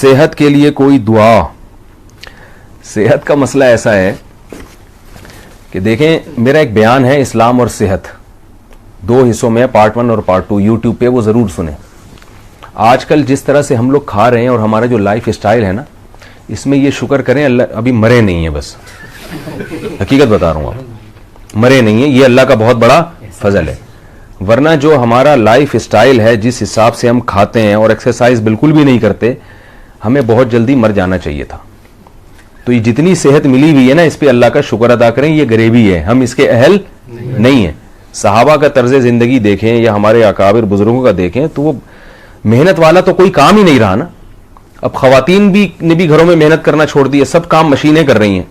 صحت کے لیے کوئی دعا. صحت کا مسئلہ ایسا ہے کہ دیکھیں میرا ایک بیان ہے اسلام اور صحت، 2 حصوں میں، پارٹ 1 اور پارٹ 2، یوٹیوب پہ وہ ضرور سنیں. آج کل جس طرح سے ہم لوگ کھا رہے ہیں اور ہمارا جو لائف اسٹائل ہے نا، اس میں یہ شکر کریں اللہ ابھی مرے نہیں ہیں. بس حقیقت بتا رہا ہوں، آپ مرے نہیں ہیں، یہ اللہ کا بہت بڑا فضل ہے. ورنہ جو ہمارا لائف اسٹائل ہے، جس حساب سے ہم کھاتے ہیں اور ایکسرسائز بالکل بھی نہیں کرتے، ہمیں بہت جلدی مر جانا چاہیے تھا. تو یہ جتنی صحت ملی ہوئی ہے نا، اس پہ اللہ کا شکر ادا کریں. یہ غریبی ہے، ہم اس کے اہل نہیں ہیں. صحابہ کا طرز زندگی دیکھیں یا ہمارے اکابر بزرگوں کا دیکھیں تو وہ محنت والا تو کوئی کام ہی نہیں رہا نا. اب خواتین نے بھی گھروں میں محنت کرنا چھوڑ دی ہے، سب کام مشینیں کر رہی ہیں.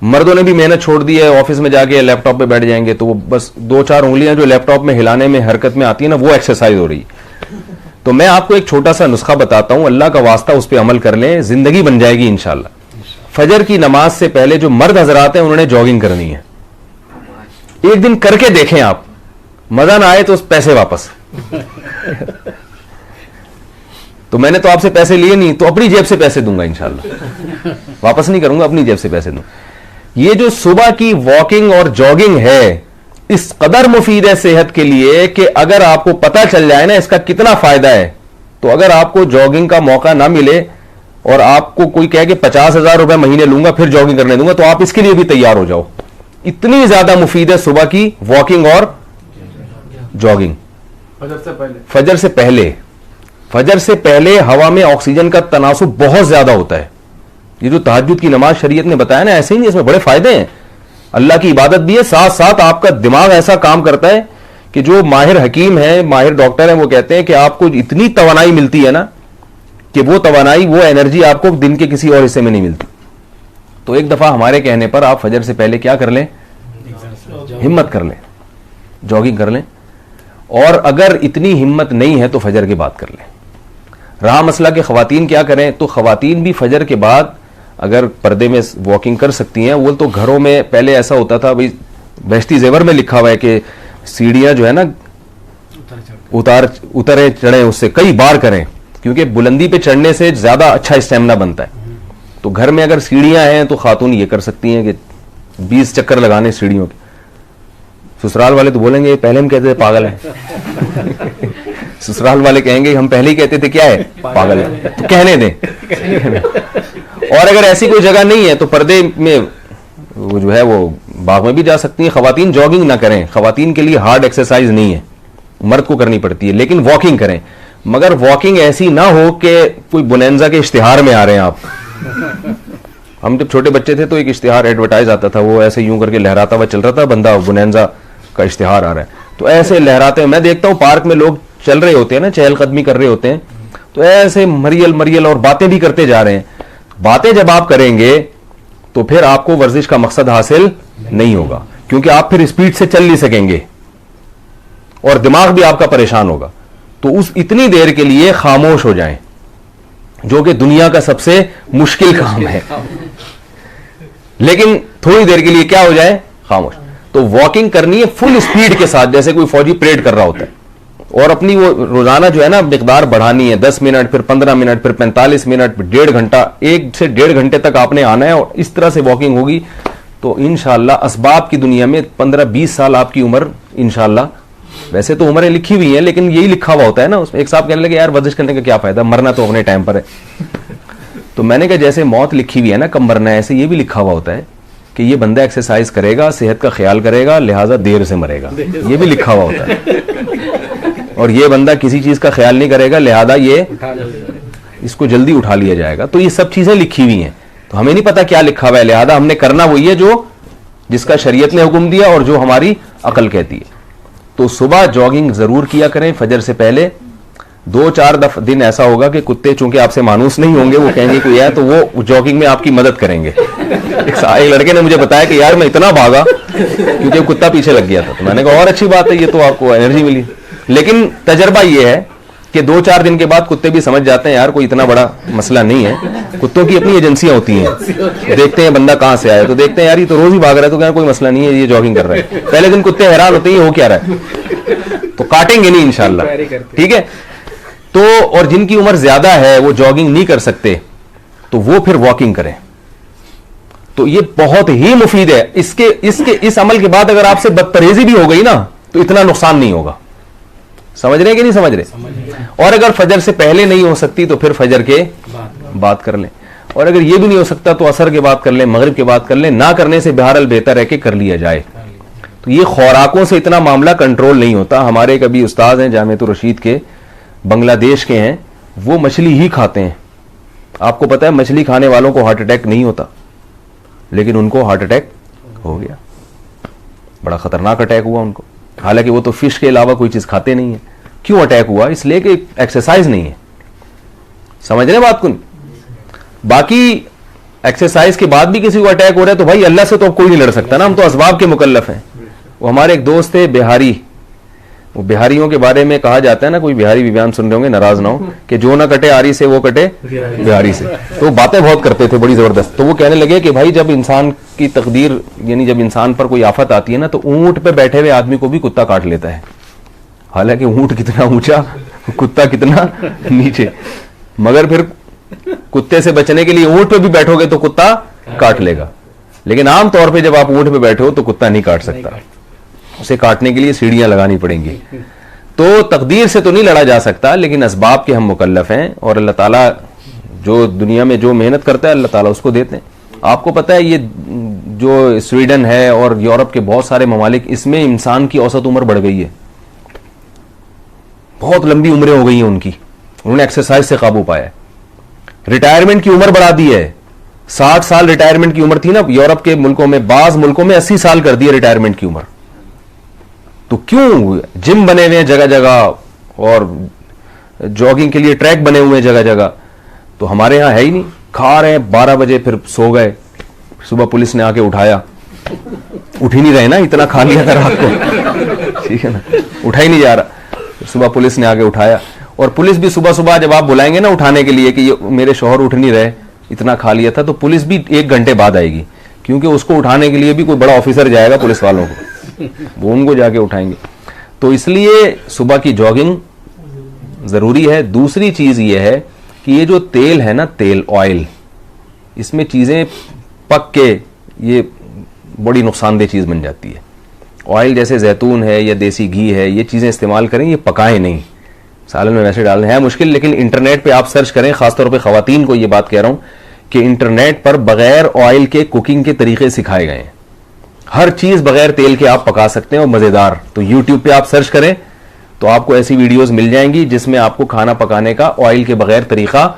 مردوں نے بھی محنت چھوڑ دی ہے، آفس میں جا کے لیپ ٹاپ پہ بیٹھ جائیں گے تو وہ بس 2-4 انگلیاں جو لیپ ٹاپ میں ہلانے میں حرکت میں آتی ہیں نا، وہ ایکسرسائز ہو رہی ہے. تو میں آپ کو ایک چھوٹا سا نسخہ بتاتا ہوں، اللہ کا واسطہ اس پہ عمل کر لیں، زندگی بن جائے گی انشاءاللہ. فجر کی نماز سے پہلے جو مرد حضرات ہیں انہوں نے جاگنگ کرنی ہے. ایک دن کر کے دیکھیں، آپ مزہ نہ آئے تو پیسے واپس. تو میں نے تو آپ سے پیسے لیے نہیں، تو اپنی جیب سے پیسے دوں گا انشاءاللہ، واپس نہیں کروں گا، اپنی جیب سے پیسے دوں. یہ جو صبح کی واکنگ اور جاگنگ ہے، اس قدر مفید ہے صحت کے لیے کہ اگر آپ کو پتہ چل جائے نا اس کا کتنا فائدہ ہے، تو اگر آپ کو جاگنگ کا موقع نہ ملے اور آپ کو کوئی کہے کہ 50,000 روپے مہینے لوں گا پھر جاگنگ کرنے دوں گا، تو آپ اس کے لیے بھی تیار ہو جاؤ. اتنی زیادہ مفید ہے صبح کی واکنگ اور جاگنگ. فجر سے پہلے ہوا میں آکسیجن کا تناسب بہت زیادہ ہوتا ہے. یہ جو تہجد کی نماز شریعت نے بتایا نا، ایسے ہی نہیں، اس میں بڑے فائدے ہیں. اللہ کی عبادت بھی ہے، ساتھ ساتھ آپ کا دماغ ایسا کام کرتا ہے کہ جو ماہر حکیم ہیں، ماہر ڈاکٹر ہیں، وہ کہتے ہیں کہ آپ کو اتنی توانائی ملتی ہے نا کہ وہ توانائی، وہ انرجی آپ کو دن کے کسی اور حصے میں نہیں ملتی. تو ایک دفعہ ہمارے کہنے پر آپ فجر سے پہلے کیا کر لیں، ہمت کر لیں، جاگنگ کر لیں. اور اگر اتنی ہمت نہیں ہے تو فجر کے بعد کر لیں. رہا مسئلہ کہ خواتین کیا کریں، تو خواتین بھی فجر کے بعد اگر پردے میں واکنگ کر سکتی ہیں. وہ تو گھروں میں پہلے ایسا ہوتا تھا، بھائی بہشتی زیور میں لکھا ہوا ہے کہ سیڑھیاں جو ہے نا اترے چڑھیں، اس سے کئی بار کریں، کیونکہ بلندی پہ چڑھنے سے زیادہ اچھا اسٹیمنا بنتا ہے. تو گھر میں اگر سیڑھیاں ہیں تو خاتون یہ کر سکتی ہیں کہ 20 چکر لگانے سیڑھیوں کے. سسرال والے تو بولیں گے پہلے ہم کہتے تھے پاگل ہے. سسرال والے کہیں گے ہم پہلے ہی کہتے تھے کیا ہے، پاگل ہے. تو کہنے دیں. اور اگر ایسی کوئی جگہ نہیں ہے تو پردے میں وہ جو ہے وہ باغ میں بھی جا سکتی ہیں. خواتین جاگنگ نہ کریں، خواتین کے لیے ہارڈ ایکسرسائز نہیں ہے، مرد کو کرنی پڑتی ہے، لیکن واکنگ کریں. مگر واکنگ ایسی نہ ہو کہ کوئی بونینزا کے اشتہار میں آ رہے ہیں آپ. ہم جب چھوٹے بچے تھے تو ایک اشتہار ایڈورٹائز آتا تھا، وہ ایسے یوں کر کے لہراتا ہوا چل رہا تھا، بندہ بونینزا کا اشتہار آ رہا ہے، تو ایسے لہراتے ہیں. میں دیکھتا ہوں پارک میں لوگ چل رہے ہوتے ہیں نا، چہل قدمی کر رہے ہوتے ہیں، تو ایسے مریل اور باتیں بھی کرتے جا رہے ہیں. باتیں جب آپ کریں گے تو پھر آپ کو ورزش کا مقصد حاصل نہیں ہوگا، کیونکہ آپ پھر اسپیڈ سے چل نہیں سکیں گے اور دماغ بھی آپ کا پریشان ہوگا. تو اس اتنی دیر کے لیے خاموش ہو جائیں، جو کہ دنیا کا سب سے مشکل کام ہے. لیکن تھوڑی دیر کے لیے کیا ہو جائے، خاموش. تو واکنگ کرنی ہے فل اسپیڈ کے ساتھ، جیسے کوئی فوجی پریڈ کر رہا ہوتا ہے. اور اپنی وہ روزانہ جو ہے نا مقدار بڑھانی ہے، 10 منٹ، پھر 15 منٹ، پھر 45 منٹ، پھر 1.5 گھنٹہ، 1 سے 1.5 گھنٹے تک آپ نے آنا ہے. اور اس طرح سے واکنگ ہوگی تو انشاءاللہ اسباب کی دنیا میں 15-20 سال آپ کی عمر انشاءاللہ. ویسے تو عمریں لکھی ہوئی ہیں لیکن یہی لکھا ہوا ہوتا ہے نا اس میں. ایک صاحب کہنے لگے یار ورزش کرنے کا کیا فائدہ، مرنا تو اپنے ٹائم پر ہے. تو میں نے کہا جیسے موت لکھی ہوئی ہے نا کب مرنا ہے، ایسے یہ بھی لکھا ہوا ہوتا ہے کہ یہ بندہ ایکسرسائز کرے گا، صحت کا خیال کرے گا، لہٰذا دیر سے مرے گا. یہ بھی لکھا ہوا ہوتا ہے. اور یہ بندہ کسی چیز کا خیال نہیں کرے گا، لہذا یہ اس کو جلدی اٹھا لیا جائے گا. تو یہ سب چیزیں لکھی ہوئی ہیں، تو ہمیں نہیں پتا کیا لکھا ہوا ہے، لہذا ہم نے کرنا وہی ہے جو جس کا شریعت نے حکم دیا اور جو ہماری عقل کہتی ہے. تو صبح جاگنگ ضرور کیا کریں فجر سے پہلے. 2-4 دن ایسا ہوگا کہ کتے چونکہ آپ سے مانوس نہیں ہوں گے، وہ کہیں گے کوئی ہے تو وہ جاگنگ میں آپ کی مدد کریں گے. ایک لڑکے نے مجھے بتایا کہ یار میں اتنا بھاگا کیونکہ کتا پیچھے لگ گیا تھا. تو میں نے کہا اور اچھی بات ہے، یہ تو آپ کو انرجی ملی. لیکن تجربہ یہ ہے کہ 2-4 دن کے بعد کتے بھی سمجھ جاتے ہیں یار کوئی اتنا بڑا مسئلہ نہیں ہے. کتوں کی اپنی ایجنسیاں ہوتی ہیں، دیکھتے ہیں بندہ کہاں سے آیا، تو دیکھتے ہیں یار یہ تو روز ہی بھاگ رہا ہے، تو کہیں کوئی مسئلہ نہیں ہے، یہ جاگنگ کر رہا ہے. پہلے دن کتے حیران ہوتے ہیں یہ ہو کیا رہا ہے، تو کاٹیں گے نہیں انشاءاللہ. ٹھیک ہے. تو اور جن کی عمر زیادہ ہے وہ جاگنگ نہیں کر سکتے تو وہ پھر واکنگ کریں. تو یہ بہت ہی مفید ہے. اس عمل کے بعد اگر آپ سے بدپرہیزی بھی ہو گئی نا تو اتنا نقصان نہیں ہوگا. سمجھ رہے ہیں کہ نہیں سمجھ رہے؟ اور اگر فجر سے پہلے نہیں ہو سکتی تو پھر فجر کے بعد کر لیں, اور اگر یہ بھی نہیں ہو سکتا تو عصر کے بعد کر لیں, مغرب کے بعد کر لیں. نہ کرنے سے بہرحال بہتر ہے کہ کر لیا جائے. تو یہ خوراکوں سے اتنا معاملہ کنٹرول نہیں ہوتا. ہمارے کبھی استاد ہیں جامعۃ الرشید کے, بنگلہ دیش کے ہیں, وہ مچھلی ہی کھاتے ہیں. آپ کو پتا ہے مچھلی کھانے والوں کو ہارٹ اٹیک نہیں ہوتا, لیکن ان کو ہارٹ اٹیک ہو گیا. بڑا خطرناک اٹیک ہوا ان کو, حالانکہ وہ تو فش کے علاوہ کوئی چیز کھاتے نہیں ہیں. کیوں اٹیک ہوا؟ اس لیے کہ ایکسرسائز نہیں ہے. سمجھ رہے بات کو؟ باقی ایکسرسائز کے بعد بھی کسی کو اٹیک ہو رہا ہے تو بھائی اللہ سے تو کوئی نہیں لڑ سکتا نا, ہم تو اسباب کے مکلف ہیں. وہ ہمارے ایک دوست تھے بہاری, وہ بہاریوں کے بارے میں کہا جاتا ہے نا, کوئی بہاری بھی بیان سن رہے ہوں گے ناراض نہ ہو, کہ جو نہ کٹے آری سے وہ کٹے بہاری سے. تو باتیں بہت کرتے تھے بڑی زبردست. تو وہ کہنے لگے کہ بھائی جب انسان کی تقدیر, یعنی جب انسان پر کوئی آفت آتی ہے نا تو اونٹ پہ بیٹھے ہوئے آدمی کو بھی کتا کاٹ لیتا ہے. حالانکہ اونٹ کتنا اونچا, کتا کتنا نیچے, مگر پھر کتے سے بچنے کے لیے اونٹ پہ بھی بیٹھو گے تو کتا کاٹ لے گا. لیکن عام طور پہ جب آپ اونٹ پہ بیٹھے ہو تو کتا نہیں کاٹ سکتا, اسے کاٹنے کے لیے سیڑھیاں لگانی پڑیں گی. تو تقدیر سے تو نہیں لڑا جا سکتا, لیکن اسباب کے ہم مکلف ہیں, اور اللہ تعالیٰ جو دنیا میں جو محنت کرتا ہے اللہ تعالیٰ اس کو دیتے ہیں. آپ کو پتا ہے یہ جو سویڈن ہے اور یورپ کے بہت سارے ممالک, اس میں انسان کی اوسط عمر بڑھ گئی ہے, بہت لمبی عمریں ہو گئی ہیں ان کی. انہوں نے ایکسرسائز سے قابو پایا ہے. ریٹائرمنٹ کی عمر بڑھا دی ہے. 60 سال ریٹائرمنٹ کی عمر تھی نا یورپ کے ملکوں میں, بعض ملکوں میں 80 سال کر دی ہے ریٹائرمنٹ کی عمر. تو کیوں؟ جم بنے ہوئے ہیں جگہ جگہ, اور جاگنگ کے لیے ٹریک بنے ہوئے ہیں جگہ جگہ. تو ہمارے ہاں ہے ہی نہیں. کھا رہے ہیں 12 بجے پھر سو گئے, صبح پولیس نے آ کے اٹھایا, اٹھ ہی نہیں رہے نا, اتنا کھا لیا تھا رات کو, ٹھیک ہے نا, اٹھا ہی نہیں جا رہا. صبح پولیس نے آ کے اٹھایا, اور پولیس بھی صبح صبح جب آپ بلائیں گے نا اٹھانے کے لیے کہ یہ میرے شوہر اٹھ نہیں رہے, اتنا کھا لیا تھا, تو پولیس بھی 1 گھنٹے بعد آئے گی, کیونکہ اس کو اٹھانے کے لیے بھی کوئی بڑا آفیسر جائے گا پولیس والوں کو, وہ ان کو جا کے اٹھائیں گے. تو اس لیے صبح کی جاگنگ ضروری ہے. دوسری چیز یہ ہے کہ یہ جو تیل ہے نا, تیل آئل, اس میں چیزیں پک کے یہ بڑی نقصان دہ چیز بن جاتی ہے. آئل جیسے زیتون ہے یا دیسی گھی ہے, یہ چیزیں استعمال کریں, یہ پکائیں نہیں. سالن میں ویسے ڈالنا ہے مشکل, لیکن انٹرنیٹ پہ آپ سرچ کریں, خاص طور پہ خواتین کو یہ بات کہہ رہا ہوں کہ انٹرنیٹ پر بغیر آئل کے کوکنگ کے طریقے سکھائے گئے ہیں. ہر چیز بغیر تیل کے آپ پکا سکتے ہیں اور مزیدار. تو یوٹیوب پہ آپ سرچ کریں تو آپ کو ایسی ویڈیوز مل جائیں گی جس میں آپ کو کھانا پکانے کا آئل کے بغیر طریقہ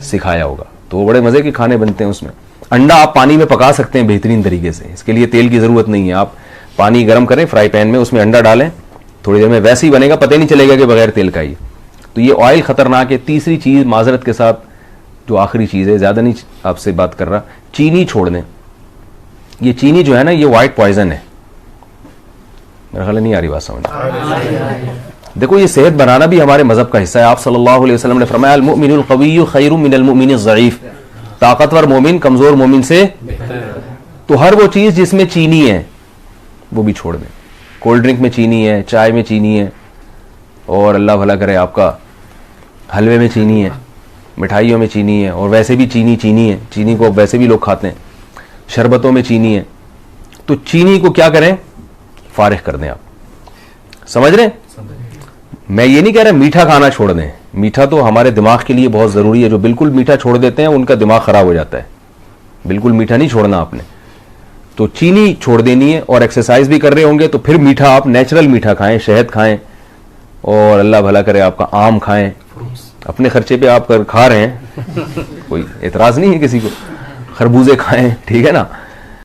سکھایا ہوگا. تو وہ بڑے مزے کے کھانے بنتے ہیں اس میں. انڈا آپ پانی میں پکا سکتے ہیں بہترین طریقے سے, اس کے لیے تیل کی ضرورت نہیں ہے. آپ پانی گرم کریں فرائی پین میں, اس میں انڈا ڈالیں, تھوڑی دیر میں ویسے ہی بنے گا, پتہ نہیں چلے گا کہ بغیر تیل کا ہی. تو یہ آئل خطرناک ہے. تیسری چیز معذرت کے ساتھ جو آخری چیز ہے, زیادہ نہیں آپ سے بات کر رہا, چینی چھوڑ دیں. یہ چینی جو ہے نا یہ وائٹ پوائزن ہے. میرا خیال نہیں آ رہی بات سمجھ. دیکھو یہ صحت بنانا بھی ہمارے مذہب کا حصہ ہے. آپ صلی اللہ علیہ وسلم نے فرمایا المؤمن القوی خیر من المؤمن الضعیف, طاقتور مومن کمزور مومن سے. تو ہر وہ چیز جس میں چینی ہے وہ بھی چھوڑ دیں. کولڈ ڈرنک میں چینی ہے, چائے میں چینی ہے, اور اللہ بھلا کرے آپ کا حلوے میں چینی ہے, مٹھائیوں میں چینی ہے, اور ویسے بھی چینی ہے. چینی کو ویسے بھی لوگ کھاتے ہیں. شربتوں میں چینی ہے. تو چینی کو کیا کریں, فارغ کر دیں. آپ سمجھ رہے ہیں؟ میں یہ نہیں کہہ رہا میٹھا کھانا چھوڑ دیں. میٹھا تو ہمارے دماغ کے لیے بہت ضروری ہے. جو بالکل میٹھا چھوڑ دیتے ہیں ان کا دماغ خراب ہو جاتا ہے. بالکل میٹھا نہیں چھوڑنا آپ نے. تو چینی چھوڑ دینی ہے. اور ایکسرسائز بھی کر رہے ہوں گے تو پھر میٹھا آپ نیچرل میٹھا کھائیں, شہد کھائیں, اور اللہ بھلا کرے آپ کا آم کھائیں. اپنے خرچے پہ آپ کھا رہے ہیں, کوئی اعتراض نہیں ہے کسی کو. خربوزے کھائیں, ٹھیک ہے نا.